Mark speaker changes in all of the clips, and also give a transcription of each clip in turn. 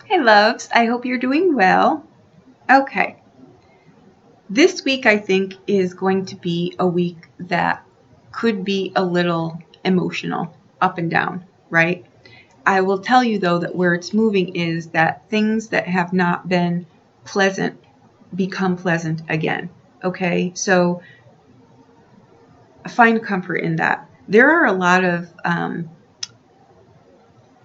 Speaker 1: Hey loves, I hope you're doing well. Okay, this week I think is going to be a week that could be a little emotional, up and down, right? I will tell you though that where it's moving is that things that have not been pleasant become pleasant again. Okay, so find comfort in that. There are a lot of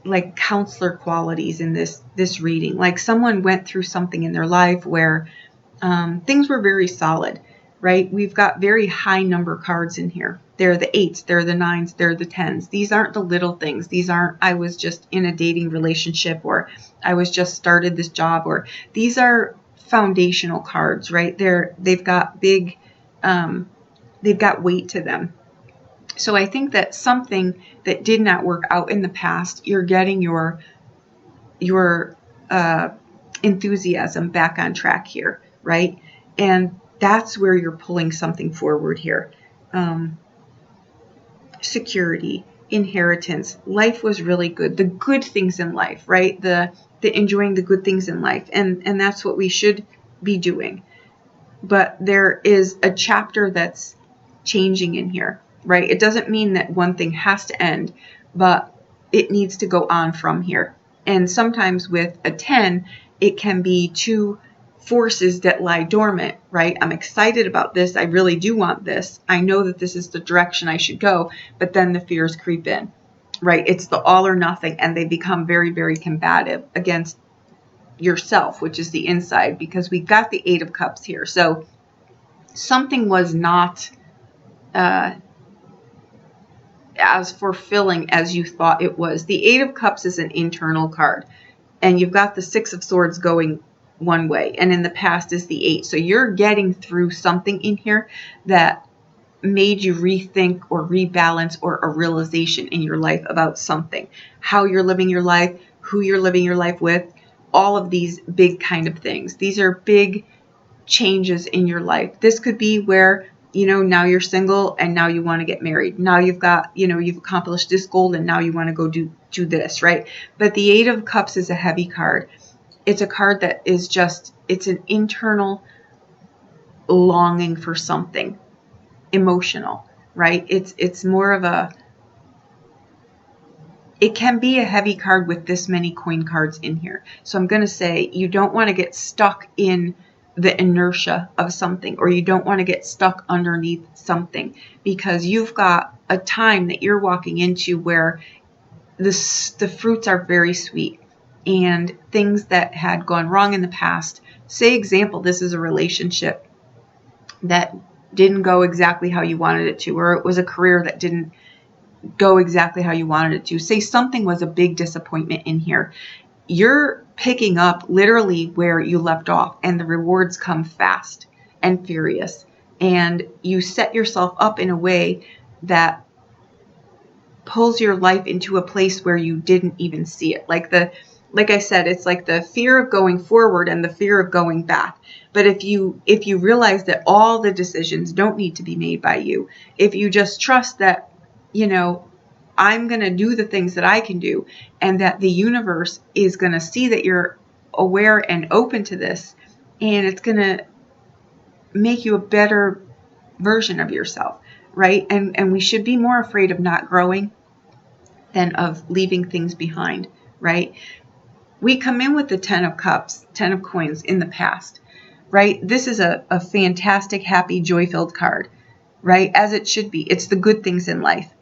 Speaker 1: like counselor qualities in this reading. Like someone went through something in their life where things were very solid, right? We've got very high number cards in here. They're the 8s, they're the 9s, they're the 10s. These aren't the little things. These aren't, I was just in a dating relationship, or I was just started this job, or these are foundational cards, right? They've got big, they've got weight to them. So I think that something that did not work out in the past, you're getting your enthusiasm back on track here, right? And that's where you're pulling something forward here. Security, inheritance, life was really good. The good things in life, right? The enjoying the good things in life, and that's what we should be doing. But there is a chapter that's changing in here, right? It doesn't mean that one thing has to end, but it needs to go on from here. And sometimes with a 10, it can be two forces that lie dormant, right? I'm excited about this. I really do want this. I know that this is the direction I should go, but then the fears creep in, right? It's the all or nothing, and they become very, very combative against yourself, which is the inside, because we got the 8 of Cups here. So something was not as fulfilling as you thought it was. The 8 of Cups is an internal card, and you've got the 6 of Swords going one way, and in the past is the 8. So you're getting through something in here that made you rethink or rebalance, or a realization in your life about something, how you're living your life, who you're living your life with, all of these big kind of things. These are big changes in your life. This could be where, now you're single and now you want to get married. Now you've got, you've accomplished this goal and now you want to go do this, right? But the 8 of Cups is a heavy card. It's a card that is just, it's an internal longing for something emotional, right? It's more of a, it can be a heavy card with this many coin cards in here. So I'm going to say you don't want to get stuck in the inertia of something, or you don't want to get stuck underneath something, because you've got a time that you're walking into where the fruits are very sweet, and things that had gone wrong in the past, say example, this is a relationship that didn't go exactly how you wanted it to, or it was a career that didn't go exactly how you wanted it to. Say something was a big disappointment in here. You're picking up literally where you left off, and the rewards come fast and furious, and you set yourself up in a way that pulls your life into a place where you didn't even see it. Like I said, it's like the fear of going forward and the fear of going back. But if you realize that all the decisions don't need to be made by you, if you just trust that, I'm going to do the things that I can do, and that the universe is going to see that you're aware and open to this, and it's going to make you a better version of yourself, right? And we should be more afraid of not growing than of leaving things behind, right? We come in with the 10 of Cups, 10 of Coins in the past, right? This is a fantastic, happy, joy-filled card, right? As it should be. It's the good things in life.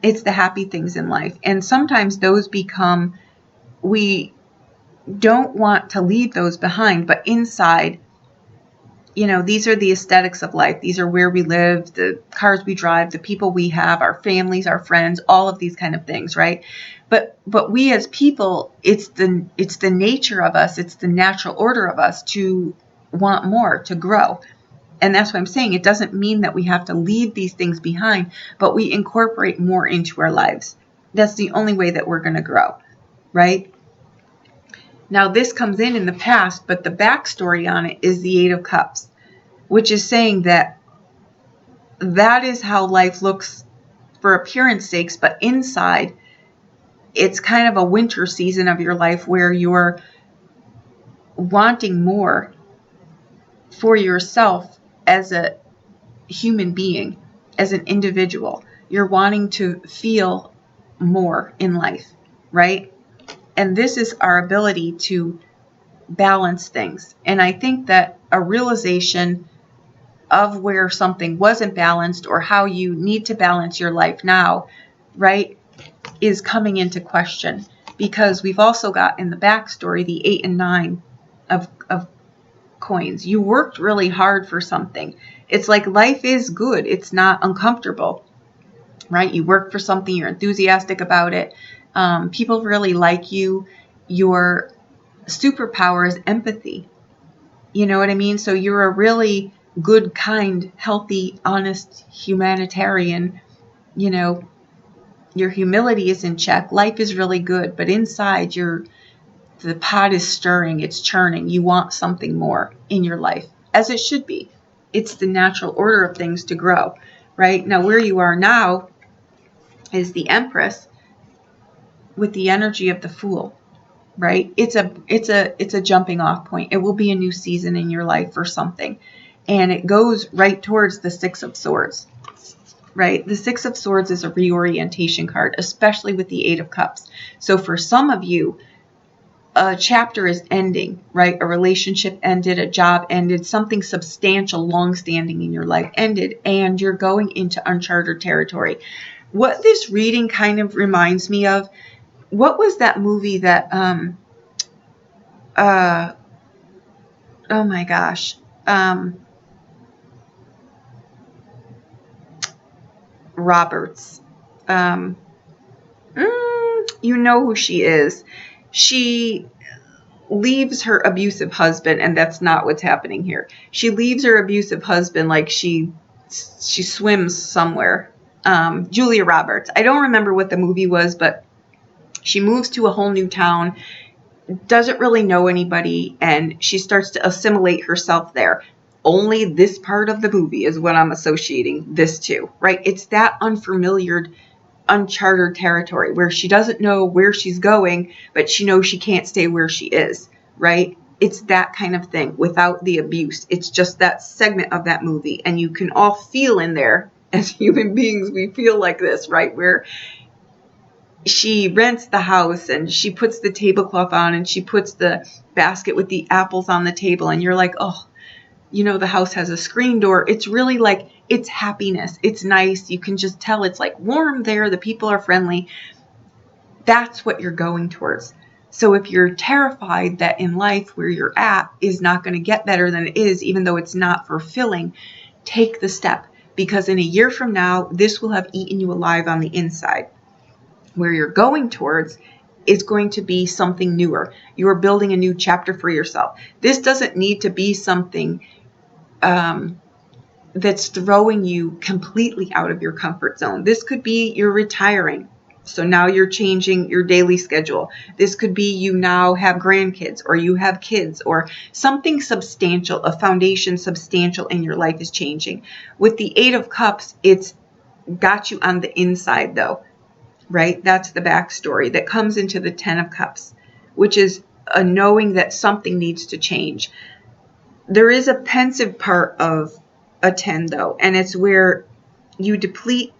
Speaker 1: It's the happy things in life. And sometimes those become, we don't want to leave those behind, but inside, these are the aesthetics of life. These are where we live, the cars we drive, the people we have, our families, our friends, all of these kind of things, right? But we as people, it's the nature of us, it's the natural order of us to want more, to grow. And that's what I'm saying. It doesn't mean that we have to leave these things behind, but we incorporate more into our lives. That's the only way that we're going to grow, right? Now, this comes in the past, but the backstory on it is the 8 of Cups, which is saying that is how life looks for appearance sakes, but inside, it's kind of a winter season of your life where you're wanting more for yourself as a human being, as an individual. You're wanting to feel more in life, right? And this is our ability to balance things. And I think that a realization of where something wasn't balanced or how you need to balance your life now, right, is coming into question, because we've also got in the backstory the 8 and 9 of coins. You worked really hard for something. It's like life is good. It's not uncomfortable, right? You work for something. You're enthusiastic about it. People really like you. Your superpower is empathy. You know what I mean? So you're a really good, kind, healthy, honest humanitarian. You know, your humility is in check. Life is really good, but inside the pot is stirring, it's churning. You want something more in your life, as it should be. It's the natural order of things to grow, right? Now, where you are now is the Empress with the energy of the Fool, right? It's a jumping off point. It will be a new season in your life for something. And it goes right towards the Six of Swords, right? The Six of Swords is a reorientation card, especially with the Eight of Cups. So for some of you, a chapter is ending, right? A relationship ended, a job ended, something substantial, long-standing in your life ended, and you're going into uncharted territory. What this reading kind of reminds me of, what was that movie that, oh my gosh, Roberts, you know who she is. She leaves her abusive husband, and that's not what's happening here. She leaves her abusive husband like she swims somewhere. Julia Roberts. I don't remember what the movie was, but she moves to a whole new town, doesn't really know anybody, and she starts to assimilate herself there. Only this part of the movie is what I'm associating this to, right? It's that unfamiliar, uncharted territory where she doesn't know where she's going, but she knows she can't stay where she is, right? It's that kind of thing without the abuse. It's just that segment of that movie, and you can all feel in there. As human beings, we feel like this, right? Where she rents the house and she puts the tablecloth on and she puts the basket with the apples on the table, and you're like, oh, you know, the house has a screen door. It's really like, it's happiness. It's nice. You can just tell it's like warm there. The people are friendly. That's what you're going towards. So if you're terrified that in life where you're at is not going to get better than it is, even though it's not fulfilling, take the step, because in a year from now, this will have eaten you alive on the inside. Where you're going towards is going to be something newer. You are building a new chapter for yourself. This doesn't need to be something that's throwing you completely out of your comfort zone. This could be you're retiring. So now you're changing your daily schedule. This could be you now have grandkids, or you have kids, or something substantial, a foundation substantial in your life is changing. With the Eight of Cups, it's got you on the inside though, right? That's the backstory that comes into the Ten of Cups, which is a knowing that something needs to change. There is a pensive part of a 10 though, and it's where you deplete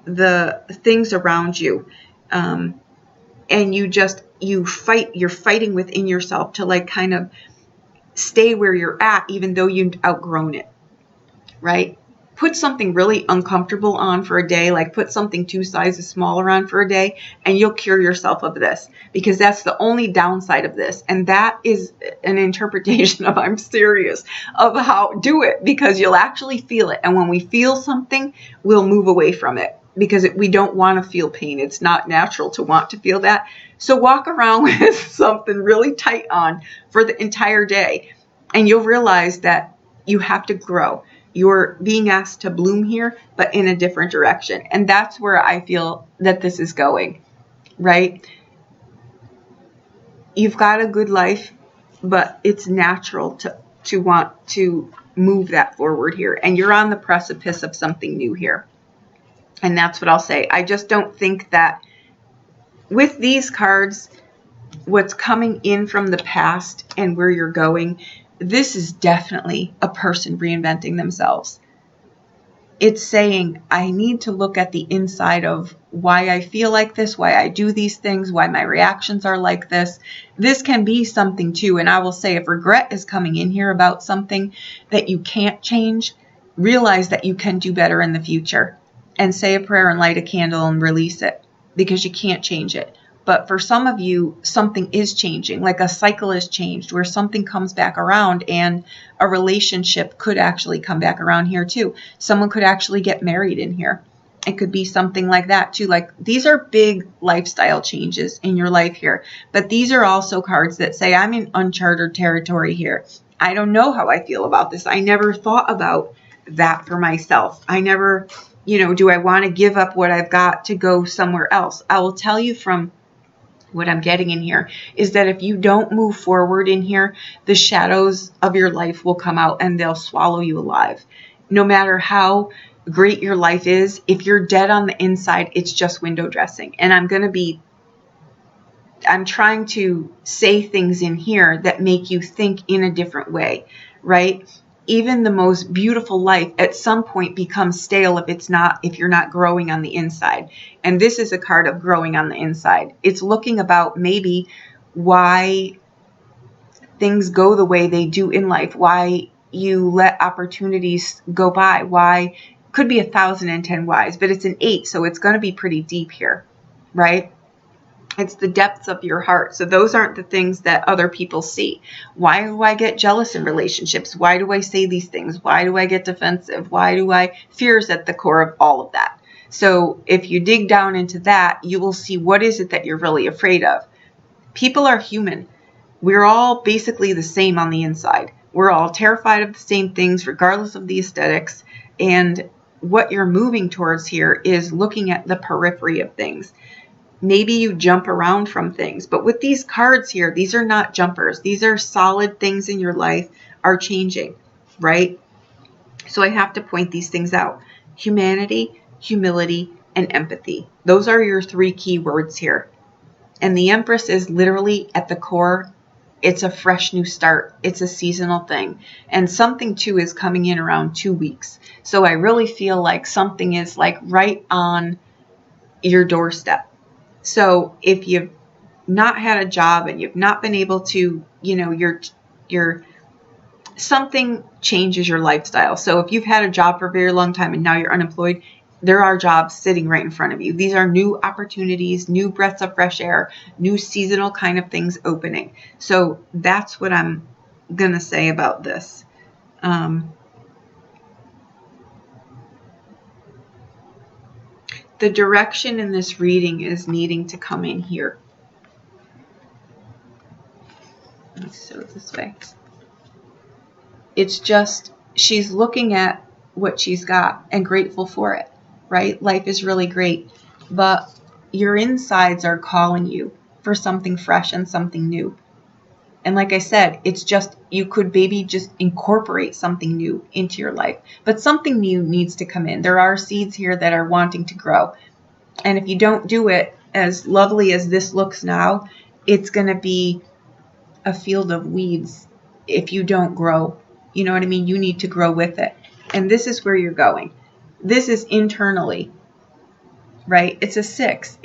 Speaker 1: the things around you, and you're fighting within yourself to like kind of stay where you're at, even though you've outgrown it, right? Put something really uncomfortable on for a day, like put something 2 sizes smaller on for a day, and you'll cure yourself of this, because that's the only downside of this. And that is an interpretation of, I'm serious, of how do it, because you'll actually feel it. And when we feel something, we'll move away from it, because we don't want to feel pain. It's not natural to want to feel that. So walk around with something really tight on for the entire day, and you'll realize that you have to grow. You're being asked to bloom here, but in a different direction. And that's where I feel that this is going, right? You've got a good life, but it's natural to want to move that forward here. And you're on the precipice of something new here. And that's what I'll say. I just don't think that with these cards, what's coming in from the past and where you're going, this is definitely a person reinventing themselves. It's saying, I need to look at the inside of why I feel like this, why I do these things, why my reactions are like this. This can be something too. And I will say, if regret is coming in here about something that you can't change, realize that you can do better in the future and say a prayer and light a candle and release it, because you can't change it. But for some of you, something is changing, like a cycle is changed where something comes back around, and a relationship could actually come back around here too. Someone could actually get married in here. It could be something like that too. Like, these are big lifestyle changes in your life here. But these are also cards that say, I'm in uncharted territory here. I don't know how I feel about this. I never thought about that for myself. I never, do I want to give up what I've got to go somewhere else? I will tell you from what I'm getting in here is that if you don't move forward in here, the shadows of your life will come out and they'll swallow you alive. No matter how great your life is, if you're dead on the inside, it's just window dressing. And I'm trying to say things in here that make you think in a different way, right? Even the most beautiful life at some point becomes stale if you're not growing on the inside. And this is a card of growing on the inside. It's looking about maybe why things go the way they do in life, why you let opportunities go by, why could be 1,010 whys, but it's an 8, so it's going to be pretty deep here, right? It's the depths of your heart. So those aren't the things that other people see. Why do I get jealous in relationships? Why do I say these things? Why do I get defensive? Fear is at the core of all of that. So if you dig down into that, you will see what is it that you're really afraid of. People are human. We're all basically the same on the inside. We're all terrified of the same things, regardless of the aesthetics. And what you're moving towards here is looking at the periphery of things. Maybe you jump around from things, but with these cards here, these are not jumpers. These are solid things in your life are changing, right? So I have to point these things out. Humanity, humility, and empathy. Those are your 3 key words here. And the Empress is literally at the core. It's a fresh new start. It's a seasonal thing. And something too is coming in around 2 weeks. So I really feel like something is like right on your doorstep. So if you've not had a job and you've not been able to, your something changes your lifestyle. So if you've had a job for a very long time and now you're unemployed, there are jobs sitting right in front of you. These are new opportunities, new breaths of fresh air, new seasonal kind of things opening. So that's what I'm going to say about this. The direction in this reading is needing to come in here. Let me sew it this way. It's just, she's looking at what she's got and grateful for it, right? Life is really great, but your insides are calling you for something fresh and something new. And like I said, it's just, you could maybe just incorporate something new into your life, but something new needs to come in. There are seeds here that are wanting to grow. And if you don't do it, as lovely as this looks now, it's going to be a field of weeds if you don't grow. You know what I mean? You need to grow with it. And this is where you're going. This is internally, right? It's a 6.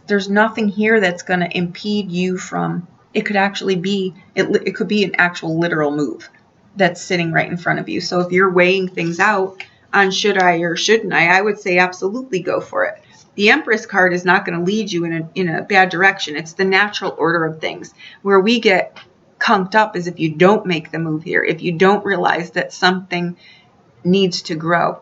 Speaker 1: There's nothing here that's going to impede you from, it could actually be, it could be an actual literal move that's sitting right in front of you. So if you're weighing things out on should I or shouldn't I would say absolutely go for it. The Empress card is not going to lead you in a bad direction. It's the natural order of things. Where we get conked up is if you don't make the move here, if you don't realize that something needs to grow,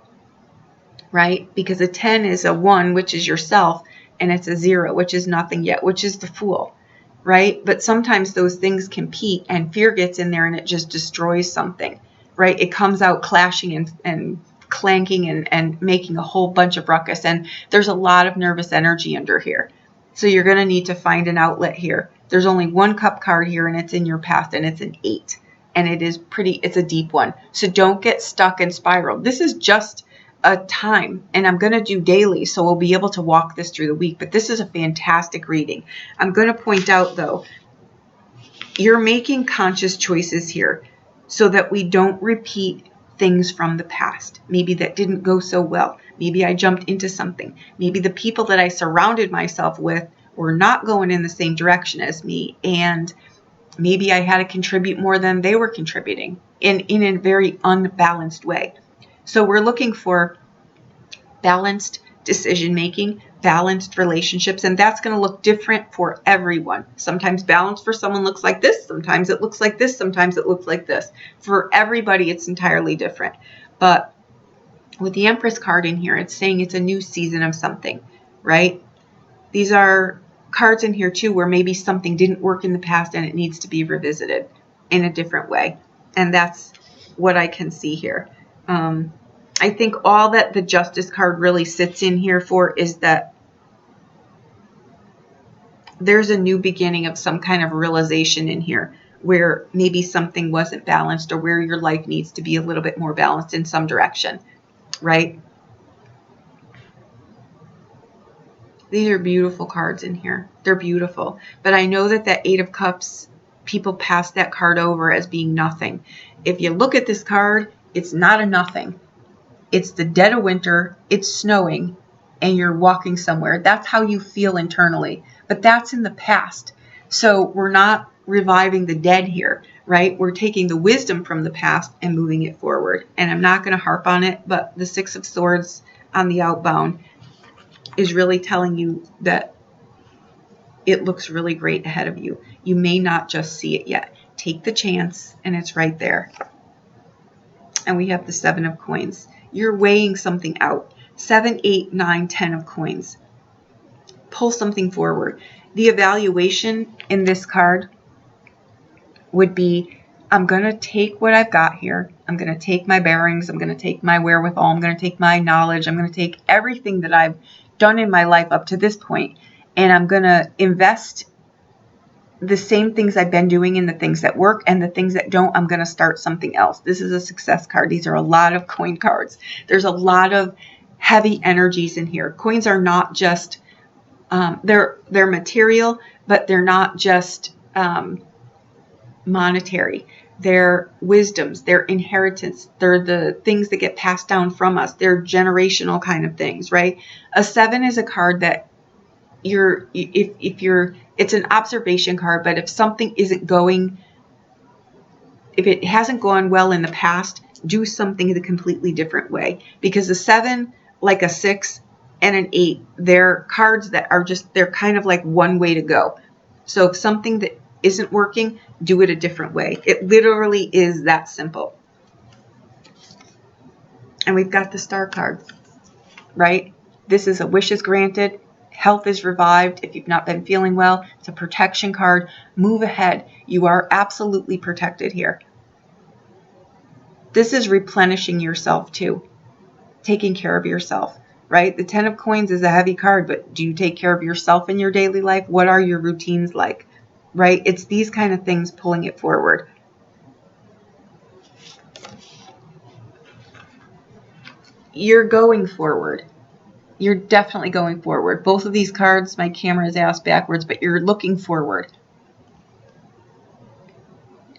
Speaker 1: right? Because a 10 is a 1, which is yourself, and it's a 0, which is nothing yet, which is the Fool, right? But sometimes those things compete and fear gets in there and it just destroys something, right? It comes out clashing and clanking and making a whole bunch of ruckus. And there's a lot of nervous energy under here. So you're going to need to find an outlet here. There's only 1 cup card here and it's in your past and it's an 8. And it's a deep one. So don't get stuck and spiral. This is just a time, and I'm going to do daily, so we'll be able to walk this through the week. But this is a fantastic reading. I'm going to point out, though, you're making conscious choices here so that we don't repeat things from the past. Maybe that didn't go so well. Maybe I jumped into something. Maybe the people that I surrounded myself with were not going in the same direction as me, and maybe I had to contribute more than they were contributing in a very unbalanced way. So we're looking for balanced decision-making, balanced relationships, and that's going to look different for everyone. Sometimes balance for someone looks like this, sometimes it looks like this, sometimes it looks like this. For everybody, it's entirely different. But with the Empress card in here, it's saying it's a new season of something, right? These are cards in here too where maybe something didn't work in the past and it needs to be revisited in a different way. And that's what I can see here. I think all that the Justice card really sits in here for is that there's a new beginning of some kind of realization in here where maybe something wasn't balanced, or where your life needs to be a little bit more balanced in some direction, right? These are beautiful cards in here. They're beautiful. But I know that that Eight of Cups, people pass that card over as being nothing. If you look at this card, it's not a nothing. It's the dead of winter, it's snowing, and you're walking somewhere. That's how you feel internally. But that's in the past. So we're not reviving the dead here, right? We're taking the wisdom from the past and moving it forward. And I'm not going to harp on it, but the Six of Swords on the outbound is really telling you that it looks really great ahead of you. You may not just see it yet. Take the chance, and it's right there. And we have the Seven of Coins. You're weighing something out. 7, 8, 9, 10 of coins. Pull something forward. The evaluation in this card would be, I'm going to take what I've got here. I'm going to take my bearings. I'm going to take my wherewithal. I'm going to take my knowledge. I'm going to take everything that I've done in my life up to this point, and I'm going to invest the same things I've been doing in the things that work, and the things that don't, I'm going to start something else. This is a success card. These are a lot of coin cards. There's a lot of heavy energies in here. Coins are not just, they're material, but they're not just monetary. They're wisdoms, they're inheritance, they're the things that get passed down from us. They're generational kind of things, right? A 7 is a card that it's an observation card, but if something isn't going, if it hasn't gone well in the past, do something the completely different way. Because a 7, like a 6 and an 8, they're cards that are just, they're kind of like one way to go. So if something that isn't working, do it a different way. It literally is that simple. And we've got the Star card, right? This is a wishes granted. Health is revived. If you've not been feeling well, it's a protection card. Move ahead. You are absolutely protected here. This is replenishing yourself too. Taking care of yourself, right? The 10 of Coins is a heavy card, but do you take care of yourself in your daily life? What are your routines like, right? It's these kind of things pulling it forward. You're going forward. You're definitely going forward. Both of these cards, my camera is ass backwards, but you're looking forward.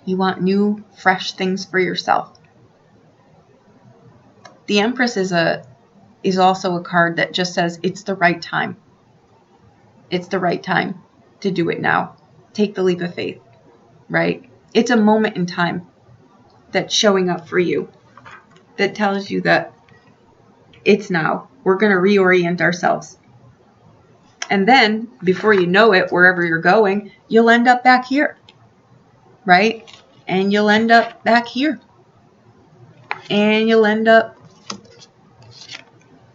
Speaker 1: You want new, fresh things for yourself. The Empress is also a card that just says it's the right time. It's the right time to do it now. Take the leap of faith, right? It's a moment in time that's showing up for you that tells you that it's now. We're going to reorient ourselves. And then, before you know it, wherever you're going, you'll end up back here, right? And you'll end up back here. And you'll end up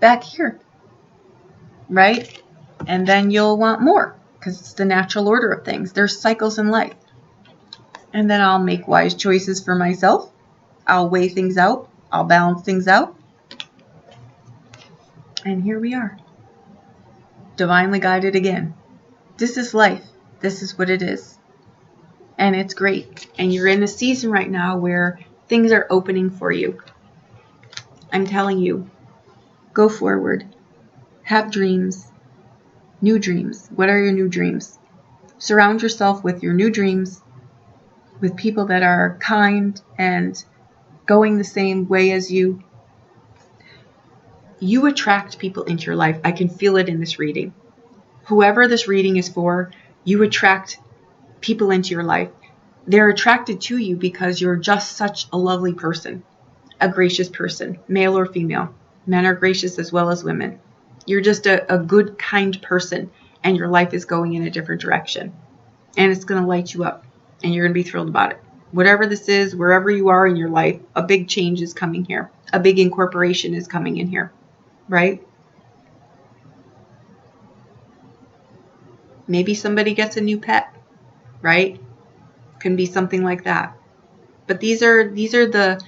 Speaker 1: back here, right? And then you'll want more, because it's the natural order of things. There's cycles in life. And then I'll make wise choices for myself. I'll weigh things out. I'll balance things out. And here we are. Divinely guided again. This is life. This is what it is. And it's great. And you're in a season right now where things are opening for you. I'm telling you, Go forward. Have dreams. New dreams. What are your new dreams? Surround yourself with your new dreams, with people that are kind and going the same way as you. You attract people into your life. I can feel it in this reading. Whoever this reading is for, you attract people into your life. They're attracted to you because you're just such a lovely person, a gracious person, male or female. Men are gracious as well as women. You're just a good, kind person, and your life is going in a different direction. And it's going to light you up, and you're going to be thrilled about it. Whatever this is, wherever you are in your life, a big change is coming here. A big incorporation is coming in here, right? Maybe somebody gets a new pet, right? Can be something like that. But these are the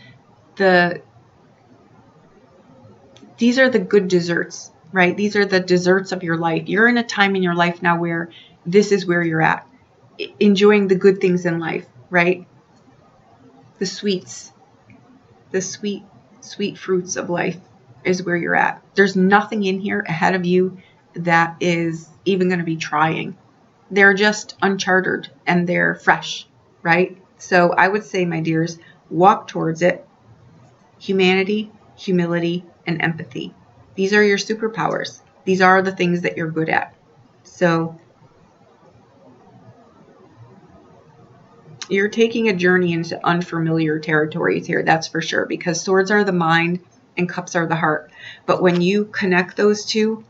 Speaker 1: good desserts, right? These are the desserts of your life. You're in a time in your life now where this is where you're at, enjoying the good things in life, right? The sweets, the sweet fruits of life is where you're at. There's nothing in here ahead of you that is even going to be trying. They're just uncharted and they're fresh, right? So I would say, my dears, walk towards it. Humanity, humility, and empathy. These are your superpowers. These are the things that you're good at. So you're taking a journey into unfamiliar territories here, that's for sure, because swords are the mind and cups are the heart. But when you connect those two,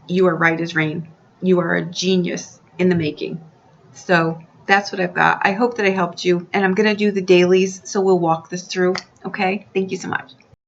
Speaker 1: you are right as rain. You are a genius in the making. So that's what I've got. I hope that I helped you, and I'm going to do the dailies, so we'll walk this through. Okay? Thank you so much.